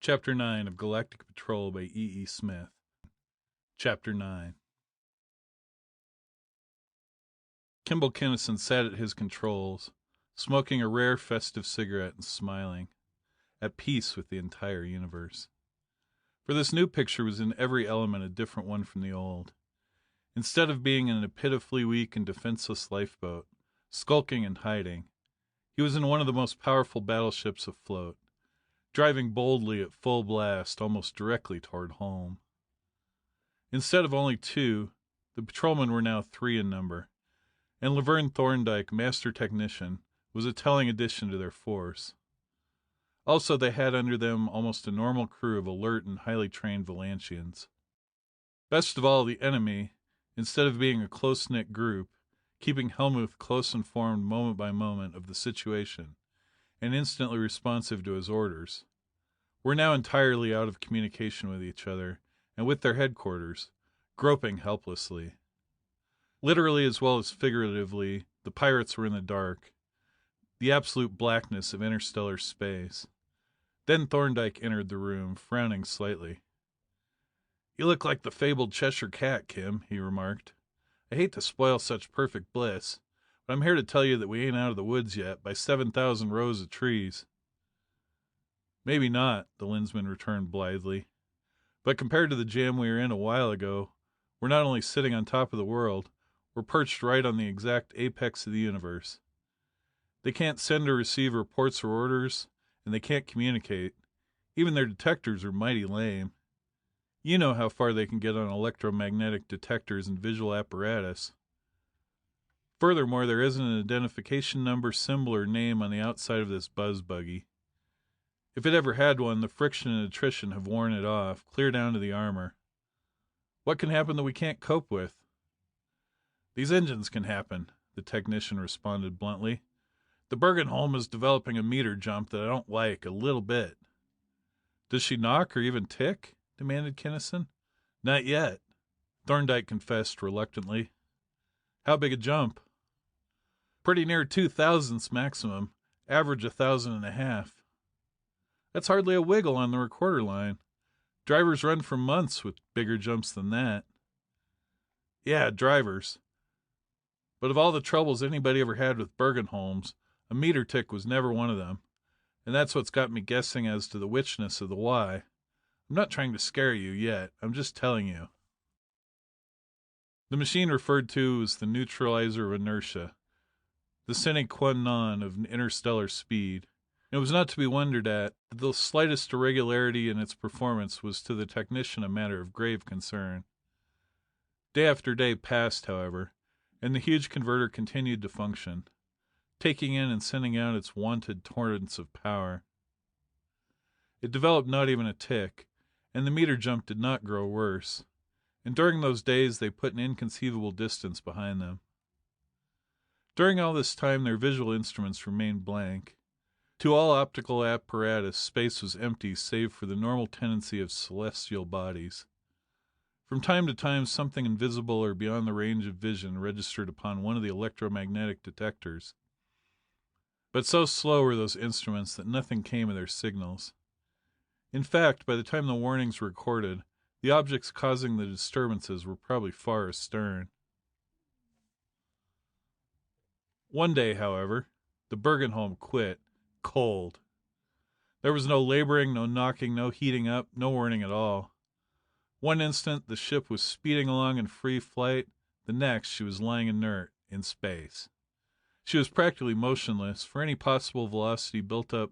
Chapter 9 of Galactic Patrol by E. Smith. Chapter 9. Kimball Kinnison sat at his controls, smoking a rare festive cigarette and smiling, at peace with the entire universe. For this new picture was in every element a different one from the old. Instead of being in a pitifully weak and defenseless lifeboat, skulking and hiding, he was in one of the most powerful battleships afloat, driving boldly at full blast almost directly toward home. Instead of only two, the patrolmen were now three in number, and Laverne Thorndyke, master technician, was a telling addition to their force. Also, they had under them almost a normal crew of alert and highly trained Valantians. Best of all, the enemy, instead of being a close-knit group, keeping Helmuth close informed moment by moment of the situation, and instantly responsive to his orders, were now entirely out of communication with each other and with their headquarters, groping helplessly. Literally as well as figuratively, the pirates were in the dark, the absolute blackness of interstellar space. Then Thorndyke entered the room, frowning slightly. "You look like the fabled Cheshire Cat, Kim," he remarked. "I hate to spoil such perfect bliss, but I'm here to tell you that we ain't out of the woods yet by 7,000 rows of trees." "Maybe not," the Lensman returned blithely. "But compared to the jam we were in a while ago, we're not only sitting on top of the world, we're perched right on the exact apex of the universe. They can't send or receive reports or orders, and they can't communicate. Even their detectors are mighty lame. You know how far they can get on electromagnetic detectors and visual apparatus. Furthermore, there isn't an identification number, symbol, or name on the outside of this buzz buggy. If it ever had one, the friction and attrition have worn it off, clear down to the armor. What can happen that we can't cope with?" "These engines can happen," the technician responded bluntly. "The Bergenholm is developing a meter jump that I don't like a little bit." "Does she knock or even tick?" demanded Kinnison. "Not yet," Thorndyke confessed reluctantly. "How big a jump?" "Pretty near 2,000ths maximum, average 1,500. That's hardly a wiggle on the recorder line. Drivers run for months with bigger jumps than that." "Yeah, drivers. But of all the troubles anybody ever had with Bergenholms, a meter tick was never one of them, and that's what's got me guessing as to the whichness of the why. I'm not trying to scare you yet. I'm just telling you." The machine referred to was the neutralizer of inertia, the sine qua non of interstellar speed. It was not to be wondered at that the slightest irregularity in its performance was to the technician a matter of grave concern. Day after day passed, however, and the huge converter continued to function, taking in and sending out its wonted torrents of power. It developed not even a tick, and the meter jump did not grow worse, and during those days they put an inconceivable distance behind them. During all this time their visual instruments remained blank. To all optical apparatus, space was empty save for the normal tendency of celestial bodies. From time to time something invisible or beyond the range of vision registered upon one of the electromagnetic detectors. But so slow were those instruments that nothing came of their signals. In fact, by the time the warnings were recorded, the objects causing the disturbances were probably far astern. One day, however, the Bergenholm quit. Cold. There was no laboring, no knocking, no heating up, no warning at all. One instant the ship was speeding along in free flight, the next she was lying inert in space. She was practically motionless, for any possible velocity built up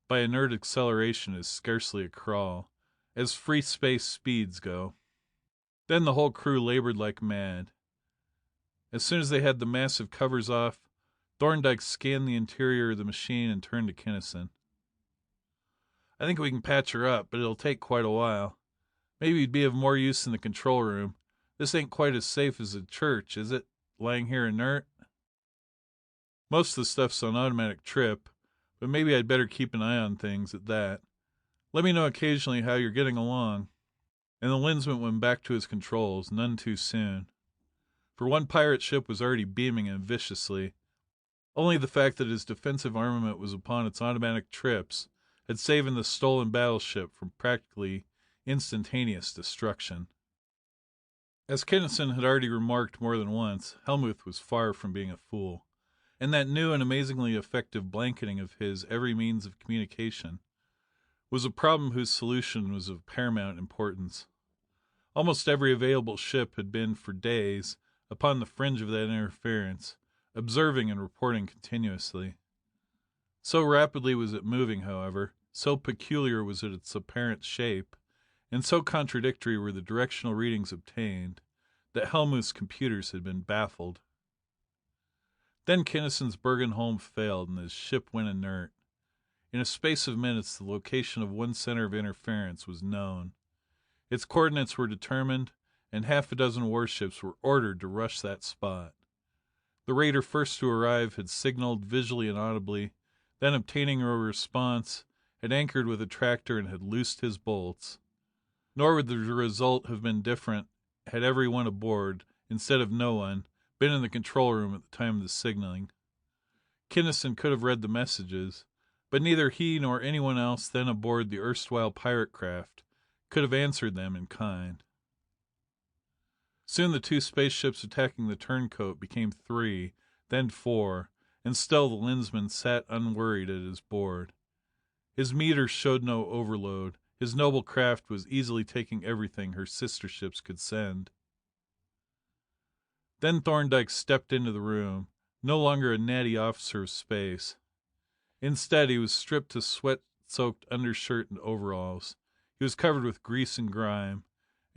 by inert acceleration is scarcely a crawl, as free space speeds go. Then the whole crew labored like mad. As soon as they had the massive covers off, Thorndyke scanned the interior of the machine and turned to Kinnison. "I think we can patch her up, but it'll take quite a while. Maybe you'd be of more use in the control room. This ain't quite as safe as a church, is it, lying here inert?" "Most of the stuff's on automatic trip, but maybe I'd better keep an eye on things, at that. Let me know occasionally how you're getting along." And the Lensman went back to his controls, none too soon. For one pirate ship was already beaming him viciously. Only the fact that his defensive armament was upon its automatic trips had saved the stolen battleship from practically instantaneous destruction. As Kinnison had already remarked more than once, Helmuth was far from being a fool, and that new and amazingly effective blanketing of his every means of communication was a problem whose solution was of paramount importance. Almost every available ship had been for days upon the fringe of that interference, observing and reporting continuously. So rapidly was it moving, however, so peculiar was its apparent shape, and so contradictory were the directional readings obtained, that Helmuth's computers had been baffled. Then Kinnison's Bergenholm failed, and his ship went inert. In a space of minutes the location of one center of interference was known. Its coordinates were determined, and half a dozen warships were ordered to rush that spot. The raider first to arrive had signaled visually and audibly, then obtaining a response, had anchored with a tractor and had loosed his bolts. Nor would the result have been different had every one aboard, instead of no one, been in the control room at the time of the signaling. Kinnison could have read the messages, but neither he nor anyone else then aboard the erstwhile pirate craft could have answered them in kind. Soon the two spaceships attacking the turncoat became 3, then 4, and still the Lensman sat unworried at his board. His meters showed no overload. His noble craft was easily taking everything her sister ships could send. Then Thorndyke stepped into the room, no longer a natty officer of space. Instead, he was stripped to sweat-soaked undershirt and overalls. He was covered with grease and grime,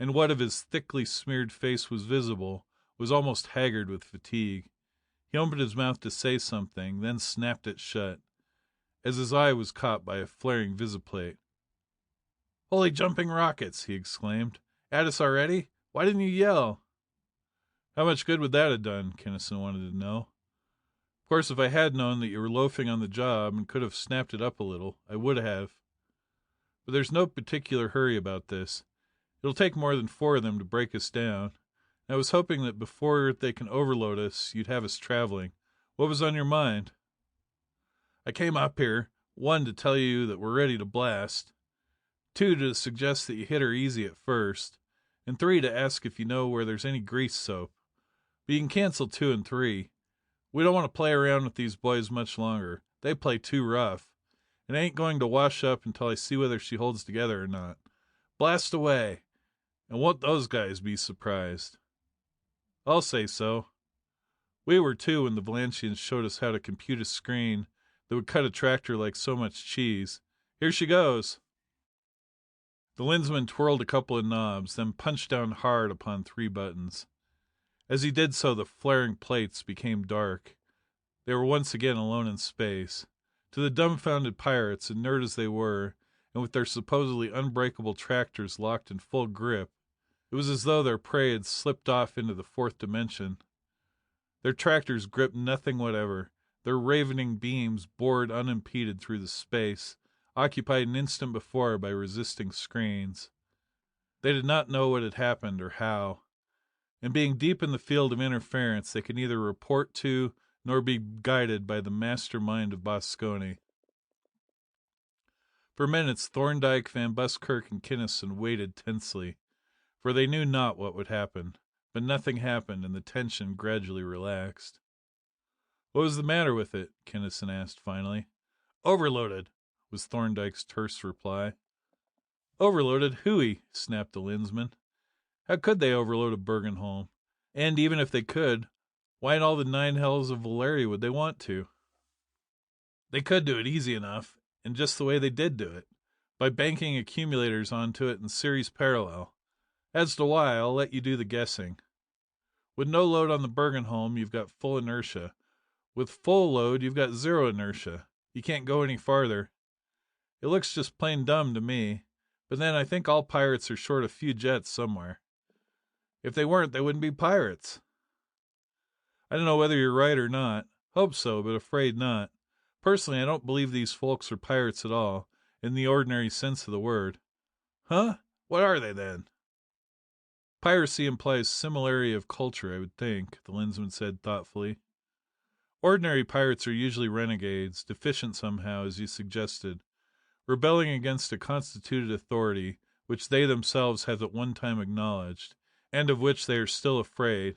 and what of his thickly smeared face was visible was almost haggard with fatigue. He opened his mouth to say something, then snapped it shut, as his eye was caught by a flaring visiplate. "Holy jumping rockets!" he exclaimed. "At us already? Why didn't you yell?" "How much good would that have done?" Kinnison wanted to know. "Of course, if I had known that you were loafing on the job and could have snapped it up a little, I would have. But there's no particular hurry about this. It'll take more than 4 of them to break us down. And I was hoping that before they can overload us, you'd have us traveling. What was on your mind?" "I came up here, 1, to tell you that we're ready to blast, 2, to suggest that you hit her easy at first, and 3, to ask if you know where there's any grease soap. But you can cancel 2 and 3. We don't want to play around with these boys much longer. They play too rough. And I ain't going to wash up until I see whether she holds together or not. Blast away! And won't those guys be surprised?" "I'll say so. We were too when the Valancians showed us how to compute a screen that would cut a tractor like so much cheese. Here she goes." The Lensman twirled a couple of knobs, then punched down hard upon 3 buttons. As he did so, the flaring plates became dark. They were once again alone in space. To the dumbfounded pirates, inert as they were, and with their supposedly unbreakable tractors locked in full grip, it was as though their prey had slipped off into the 4th dimension. Their tractors gripped nothing whatever. Their ravening beams bored unimpeded through the space occupied an instant before by resisting screens. They did not know what had happened or how, and being deep in the field of interference, they could neither report to nor be guided by the master mind of Boskoni. For minutes Thorndyke, Van Buskirk, and Kinnison waited tensely, for they knew not what would happen. But nothing happened, and the tension gradually relaxed. "What was the matter with it?" Kinnison asked finally. "Overloaded," was Thorndyke's terse reply. "Overloaded hooey!" snapped the Lensman. "How could they overload a Bergenholm? And even if they could, why in all the 9 hells of Valeria would they want to? They could do it easy enough, and just the way they did do it, by banking accumulators onto it in series parallel. As to why, I'll let you do the guessing. With no load on the Bergenholm, you've got full inertia. With full load, you've got zero inertia. You can't go any farther. It looks just plain dumb to me, but then I think all pirates are short a few jets somewhere. If they weren't, they wouldn't be pirates. I don't know whether you're right or not. Hope so, but afraid not. Personally, I don't believe these folks are pirates at all, in the ordinary sense of the word." "Huh? What are they, then?" "Piracy implies similarity of culture, I would think," the Lensman said thoughtfully. "Ordinary pirates are usually renegades, deficient somehow, as you suggested, rebelling against a constituted authority which they themselves have at one time acknowledged, and of which they are still afraid.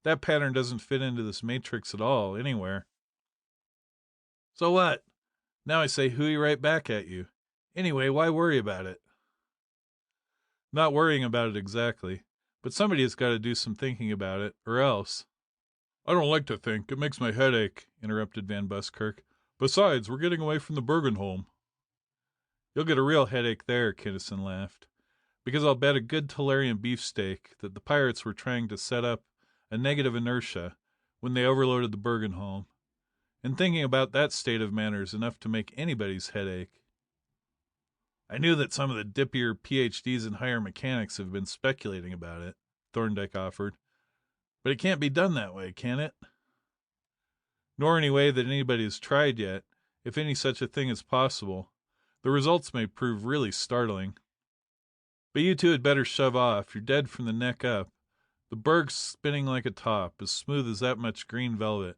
That pattern doesn't fit into this matrix at all, anywhere. So what? Now I say hooey right back at you. Anyway, why worry about it? Not worrying about it exactly, but somebody has got to do some thinking about it, or else. I don't like to think. It makes my head ache, interrupted Van Buskirk. Besides, we're getting away from the Bergenholm. You'll get a real headache there, Kinnison laughed, because I'll bet a good Tolarian beefsteak that the pirates were trying to set up a negative inertia when they overloaded the Bergenholm. And thinking about that state of matter is enough to make anybody's head ache. I knew that some of the dippier PhDs in higher mechanics have been speculating about it, Thorndyke offered. But it can't be done that way, can it? Nor any way that anybody has tried yet, if any such a thing is possible. The results may prove really startling. But you two had better shove off. You're dead from the neck up. The Berg's spinning like a top, as smooth as that much green velvet.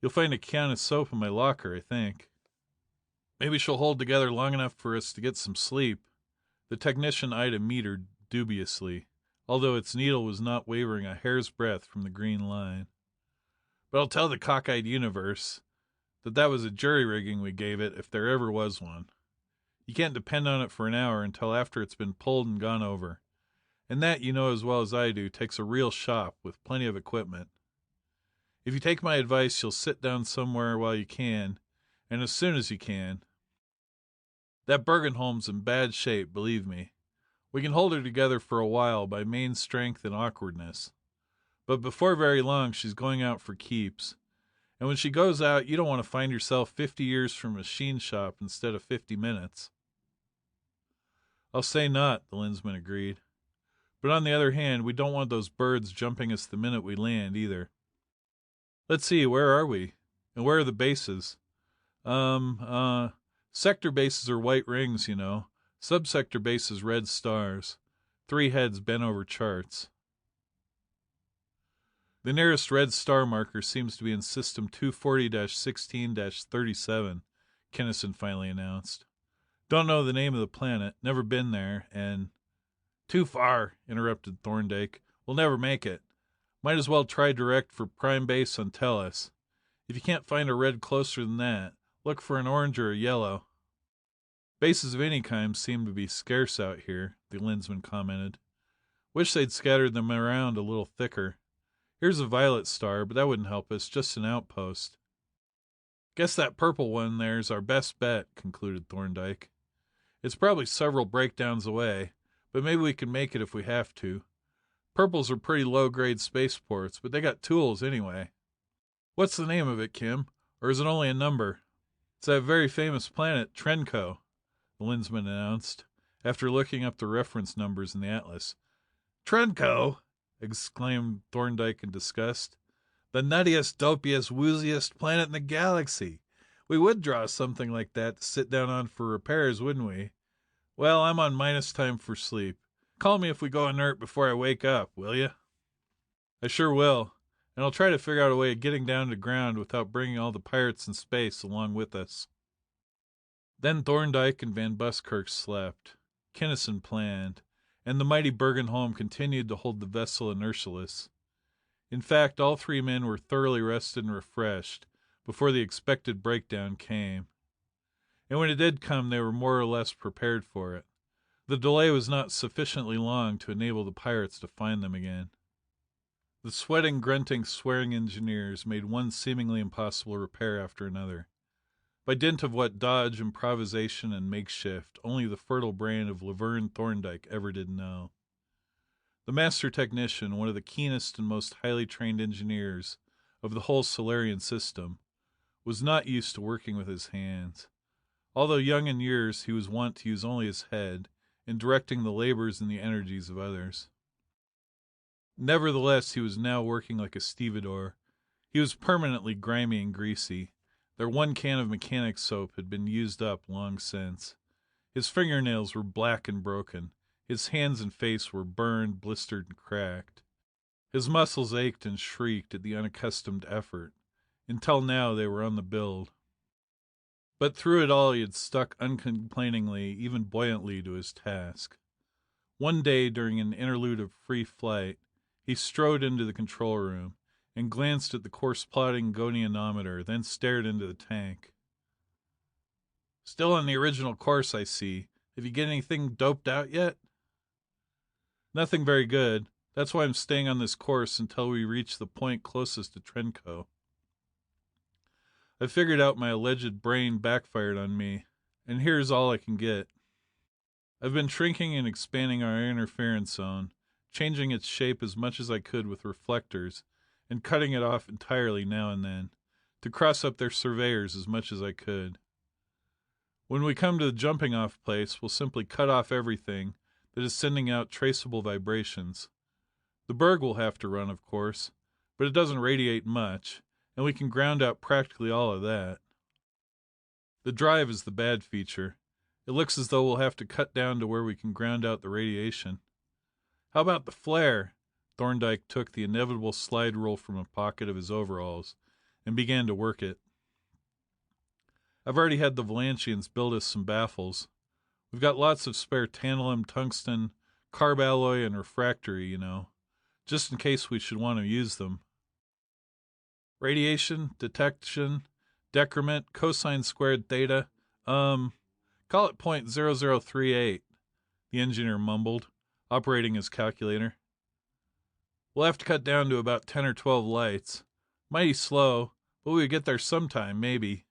You'll find a can of soap in my locker, I think. Maybe she'll hold together long enough for us to get some sleep. The technician eyed a meter dubiously, although its needle was not wavering a hair's breadth from the green line. But I'll tell the cockeyed universe that was a jury-rigging we gave it, if there ever was one. You can't depend on it for an hour until after it's been pulled and gone over. And that, you know as well as I do, takes a real shop with plenty of equipment. If you take my advice, you'll sit down somewhere while you can, and as soon as you can. That Bergenholm's in bad shape, believe me. We can hold her together for a while by main strength and awkwardness. But before very long she's going out for keeps. And when she goes out, you don't want to find yourself 50 years from a machine shop instead of 50 minutes. I'll say not, the Lensman agreed. But on the other hand, we don't want those birds jumping us the minute we land, either. Let's see, where are we? And where are the bases? Sector bases are white rings, you know. Subsector bases red stars. 3 heads bent over charts. The nearest red star marker seems to be in System 240-16-37, Kinnison finally announced. Don't know the name of the planet, never been there, and... Too far, interrupted Thorndyke. We'll never make it. Might as well try direct for Prime Base on Tellus. If you can't find a red closer than that, look for an orange or a yellow. Bases of any kind seem to be scarce out here, the Lensman commented. Wish they'd scattered them around a little thicker. Here's a violet star, but that wouldn't help us, just an outpost. Guess that purple one there's our best bet, concluded Thorndyke. It's probably several breakdowns away, but maybe we can make it if we have to. Purples are pretty low-grade spaceports, but they got tools anyway. What's the name of it, Kim? Or is it only a number? It's that very famous planet, Trenco, the Lensman announced, after looking up the reference numbers in the atlas. Trenco! Exclaimed Thorndyke in disgust. The nuttiest, dopiest, wooziest planet in the galaxy. We would draw something like that to sit down on for repairs, wouldn't we? Well, I'm on minus time for sleep. Call me if we go inert before I wake up, will you? I sure will, and I'll try to figure out a way of getting down to ground without bringing all the pirates in space along with us. Then Thorndyke and Van Buskirk slept. Kinnison planned, and the mighty Bergenholm continued to hold the vessel inertialess. In fact, all 3 men were thoroughly rested and refreshed before the expected breakdown came. And when it did come, they were more or less prepared for it. The delay was not sufficiently long to enable the pirates to find them again. The sweating, grunting, swearing engineers made one seemingly impossible repair after another. By dint of what dodge, improvisation, and makeshift only the fertile brain of Laverne Thorndyke ever did know. The master technician, one of the keenest and most highly trained engineers of the whole Solarian system, was not used to working with his hands. Although young in years, he was wont to use only his head in directing the labors and the energies of others. Nevertheless, he was now working like a stevedore. He was permanently grimy and greasy. Their 1 can of mechanic soap had been used up long since. His fingernails were black and broken. His hands and face were burned, blistered, and cracked. His muscles ached and shrieked at the unaccustomed effort. Until now they were on the build. But through it all he had stuck uncomplainingly, even buoyantly, to his task. One day, during an interlude of free flight, he strode into the control room and glanced at the course-plotting gonionometer, then stared into the tank. "Still on the original course, I see. Have you get anything doped out yet?" "Nothing very good. That's why I'm staying on this course until we reach the point closest to Trenco. I figured out my alleged brain backfired on me, and here's all I can get. I've been shrinking and expanding our interference zone, changing its shape as much as I could with reflectors, and cutting it off entirely now and then, to cross up their surveyors as much as I could. When we come to the jumping off place, we'll simply cut off everything that is sending out traceable vibrations. The Berg will have to run, of course, but it doesn't radiate much, and we can ground out practically all of that. The drive is the bad feature. It looks as though we'll have to cut down to where we can ground out the radiation. How about the flare?" Thorndyke took the inevitable slide rule from a pocket of his overalls and began to work it. "I've already had the Valantians build us some baffles. We've got lots of spare tantalum, tungsten, carb alloy, and refractory, you know, just in case we should want to use them. Radiation, detection, decrement, cosine squared theta, call it .0038, the engineer mumbled, operating his calculator. "We'll have to cut down to about 10 or 12 lights. Mighty slow, but we'll get there sometime, maybe.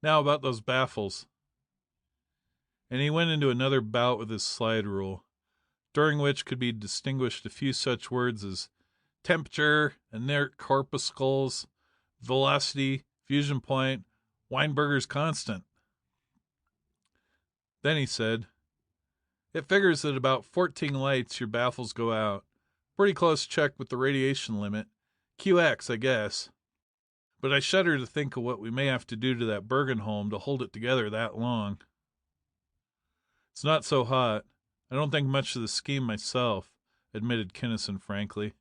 Now about those baffles." And he went into another bout with his slide rule, during which could be distinguished a few such words as temperature, inert corpuscles, velocity, fusion point, Weinberger's constant. Then he said, "It figures that about 14 lights your baffles go out. Pretty close check with the radiation limit. QX, I guess. But I shudder to think of what we may have to do to that Bergenholm to hold it together that long." "It's not so hot. I don't think much of the scheme myself," admitted Kinnison frankly.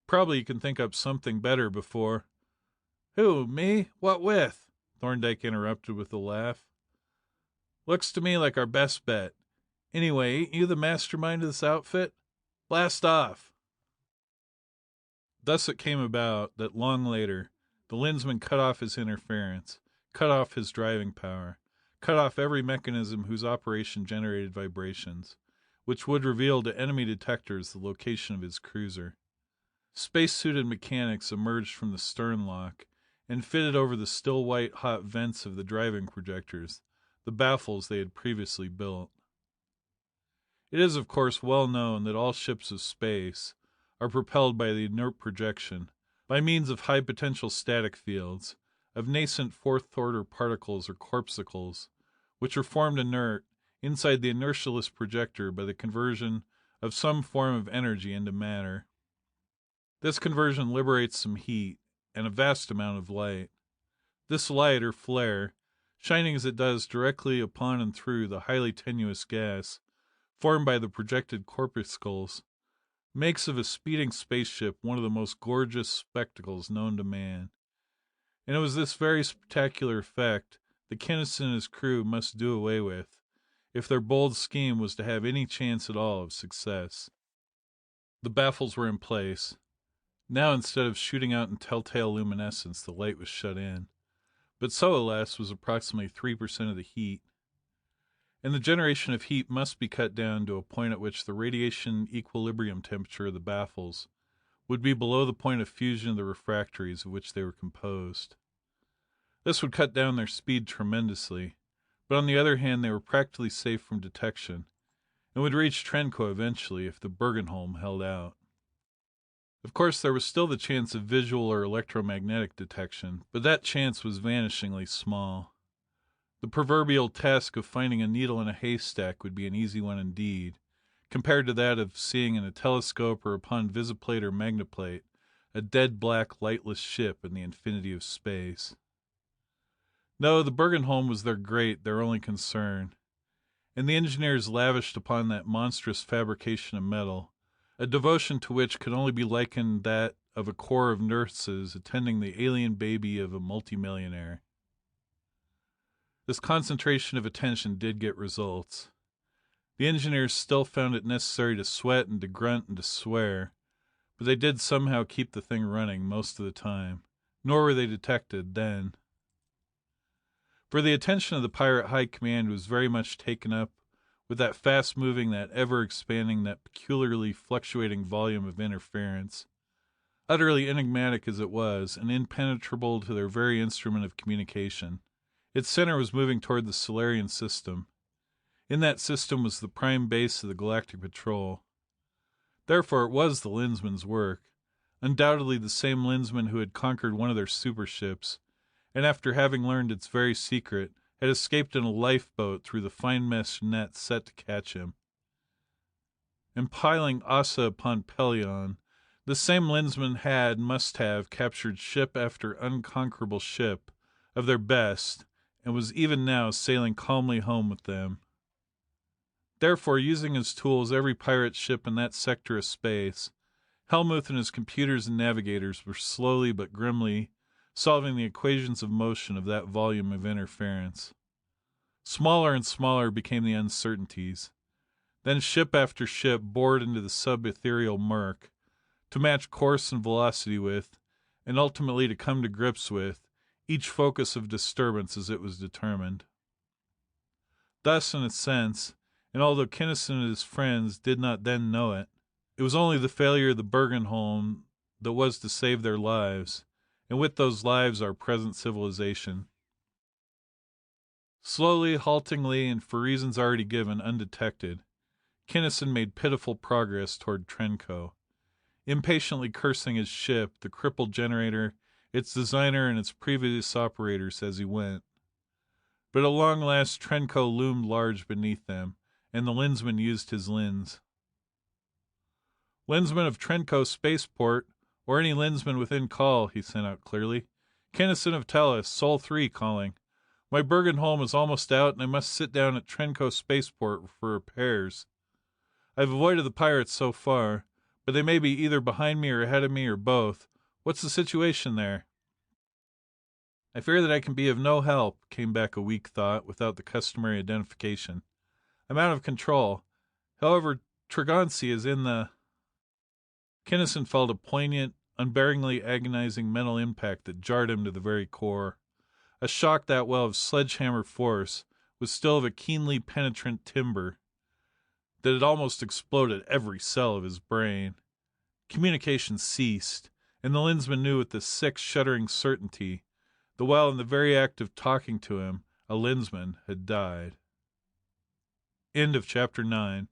"Probably you can think up something better before—" "Who, me? What with?" Thorndyke interrupted with a laugh. "Looks to me like our best bet. Anyway, ain't you the mastermind of this outfit? Blast off." Thus it came about that long later the Lensmen cut off his interference, cut off his driving power, cut off every mechanism whose operation generated vibrations, which would reveal to enemy detectors the location of his cruiser. Space-suited mechanics emerged from the stern lock and fitted over the still white hot vents of the driving projectors the baffles they had previously built. It is, of course, well known that all ships of space are propelled by the inert projection, by means of high potential static fields, of nascent fourth-order particles or corpuscles, which are formed inert inside the inertialess projector by the conversion of some form of energy into matter. This conversion liberates some heat and a vast amount of light. This light, or flare, shining as it does directly upon and through the highly tenuous gas formed by the projected corpuscles, makes of a speeding spaceship one of the most gorgeous spectacles known to man. And it was this very spectacular effect that Kinnison and his crew must do away with, if their bold scheme was to have any chance at all of success. The baffles were in place. Now, instead of shooting out in telltale luminescence, the light was shut in. But so, alas, was approximately 3% of the heat. And the generation of heat must be cut down to a point at which the radiation equilibrium temperature of the baffles would be below the point of fusion of the refractories of which they were composed. This would cut down their speed tremendously, but on the other hand they were practically safe from detection, and would reach Trenco eventually if the Bergenholm held out. Of course, there was still the chance of visual or electromagnetic detection, but that chance was vanishingly small. The proverbial task of finding a needle in a haystack would be an easy one indeed, compared to that of seeing in a telescope or upon visiplate or magneplate a dead black lightless ship in the infinity of space. No, the Bergenholm was their only concern, and the engineers lavished upon that monstrous fabrication of metal a devotion to which could only be likened that of a corps of nurses attending the alien baby of a multimillionaire. This concentration of attention did get results. The engineers still found it necessary to sweat and to grunt and to swear, but they did somehow keep the thing running most of the time, nor were they detected then. For the attention of the pirate high command was very much taken up with that fast-moving, that ever-expanding, that peculiarly fluctuating volume of interference. Utterly enigmatic as it was, and impenetrable to their very instrument of communication, its center was moving toward the Solarian system. In that system was the prime base of the Galactic Patrol. Therefore it was the Lensmen's work, undoubtedly the same Lensmen who had conquered one of their super ships, and after having learned its very secret, had escaped in a lifeboat through the fine mesh net set to catch him. And piling Asa upon Pelion, the same Lensmen had, must have, captured ship after unconquerable ship of their best, and was even now sailing calmly home with them. Therefore, using as tools every pirate ship in that sector of space, Helmuth and his computers and navigators were slowly but grimly solving the equations of motion of that volume of interference. Smaller and smaller became the uncertainties. Then ship after ship bored into the sub-ethereal murk, to match course and velocity with, and ultimately to come to grips with, each focus of disturbance as it was determined. Thus, in a sense, and although Kinnison and his friends did not then know it, it was only the failure of the Bergenholm that was to save their lives, and with those lives our present civilization. Slowly, haltingly, and for reasons already given, undetected, Kinnison made pitiful progress toward Trenco, impatiently cursing his ship, the crippled generator, its designer, and its previous operators as he went. But at long last Trenco loomed large beneath them, and the Lensman used his lens. "Lensman of Trenco spaceport, or any Lensman within call," he sent out clearly. "Kinnison of Tellus, Sol 3 calling. My Bergenholm is almost out, and I must sit down at Trenco spaceport for repairs. I've avoided the pirates so far, but they may be either behind me or ahead of me, or both. What's the situation there?" "I fear that I can be of no help," came back a weak thought, without the customary identification. "I'm out of control. However, Tregonci is in the—" Kinnison felt a poignant, unbearingly agonizing mental impact that jarred him to the very core. A shock that, while of sledgehammer force, was still of a keenly penetrant timbre, that had almost exploded every cell of his brain. Communication ceased, and the Lensman knew with a sick, shuddering certainty that while in the very act of talking to him, a Lensman had died. End of chapter 9.